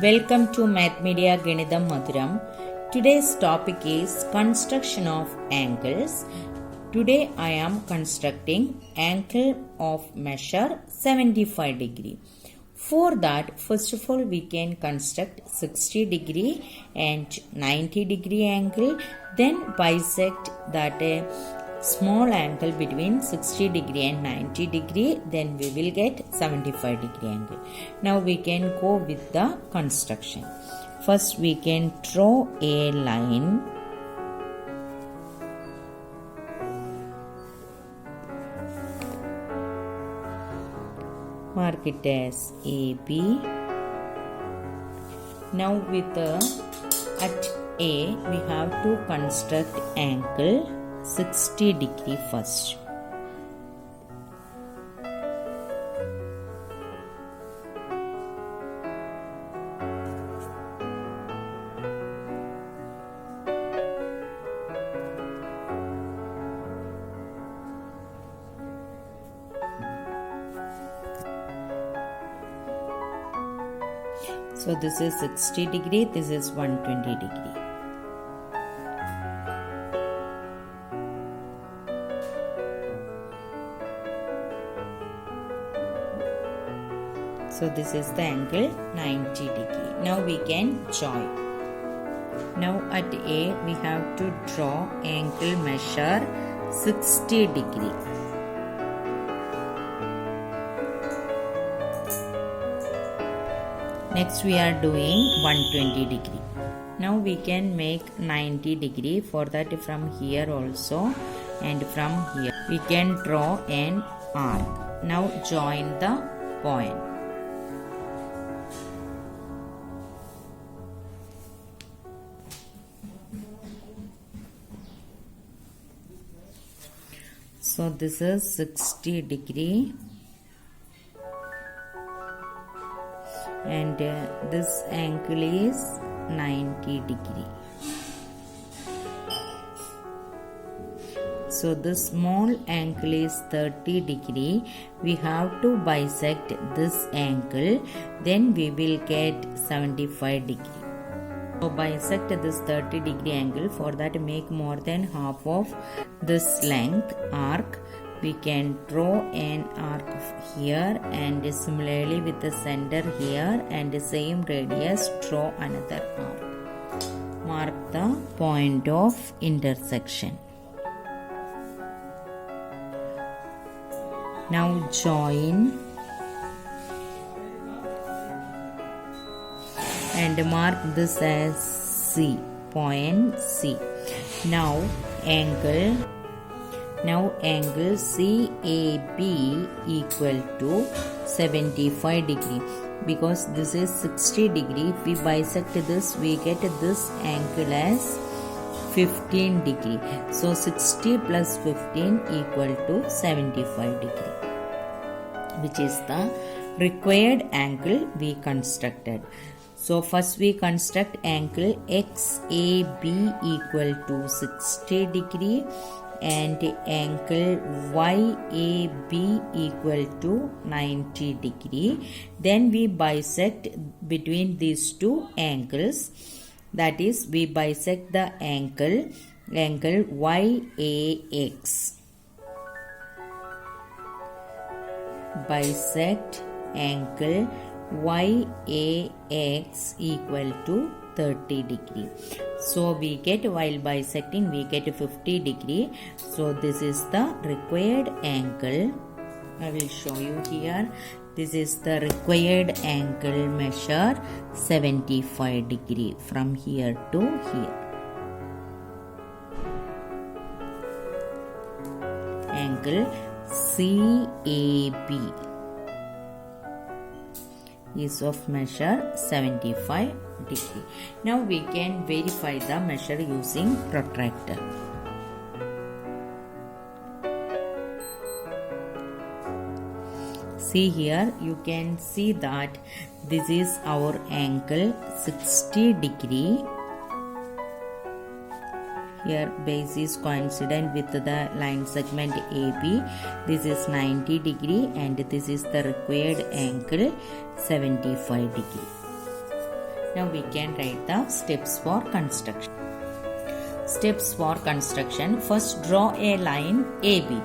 Welcome to Math Media Ganitham Madhuram. Today's topic is construction of angles. Today I am constructing angle of measure 75 degree. For that, first of all we can construct 60 degree and 90 degree angle, then bisect that small angle between 60 degree and 90 degree, then we will get 75 degree angle. Now we can go with the construction. First we can draw a line. Mark it as AB. Now with at A we have to construct angle 60 degree first. So this is 60 degree, this is 120 degree. So this is the angle 90 degree. Now we can join. Now at A we have to draw angle measure 60 degree. Next we are doing 120 degree. Now we can make 90 degree. For that, from here also and from here we can draw an arc. Now join the point. So this is 60 degree. And this angle is 90 degree. So this small angle is 30 degree. We have to bisect this angle, then we will get 75 degree. So bisect this 30 degree angle. For that, make more than half of this length arc. We can draw an arc here, and similarly with the center here and the same radius draw another arc. Mark the point of intersection. Now join and mark this as C, point C. Now angle CAB equal to 75 degree. Because this is 60 degree, if we bisect this, we get this angle as 15 degree. So 60 plus 15 equal to 75 degree, which is the required angle we constructed. So first we construct angle XAB equal to 60 degree and angle YAB equal to 90 degree. Then we bisect between these two angles. That is, we bisect the angle YAX. Bisect angle YAX equal to 30 degree. So we get, while bisecting we get 50 degree. So this is the required angle. I will show you here. This is the required angle measure 75 degree from here to here. Angle CAB is of measure 75 degree. Now we can verify the measure using protractor. See here, you can see that this is our angle 60 degree. Here base is coincident with the line segment AB. This is 90 degree and this is the required angle 75 degree. Now we can write the steps for construction. Steps for construction. First, draw a line AB.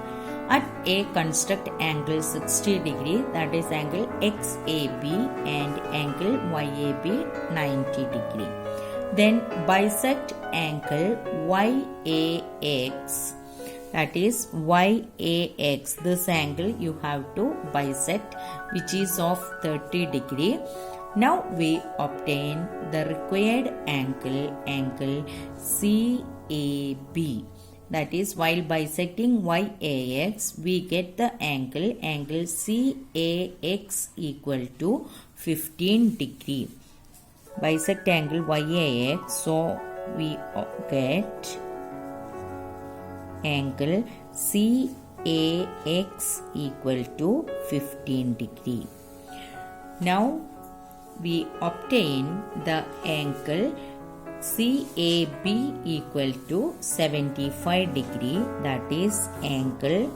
At A, construct angle 60 degree, that is angle XAB, and angle YAB 90 degree. Then bisect angle YAX, that is YAX. This angle you have to bisect, which is of 30 degree. Now we obtain the required angle CAB. That is, while bisecting YAX, we get the angle CAX equal to 15 degree. Bisect angle YAX, so we get angle CAX equal to 15 degree. Now we obtain the angle CAB equal to 75 degree, that is angle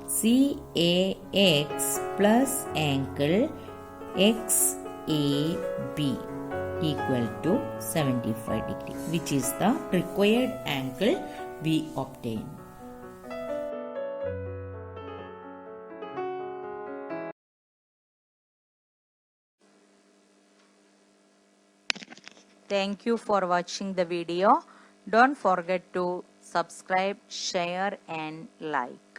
CAX plus angle XAB equal to 75 degree, which is the required angle we obtain. Thank you for watching the video. Don't forget to subscribe, share and like.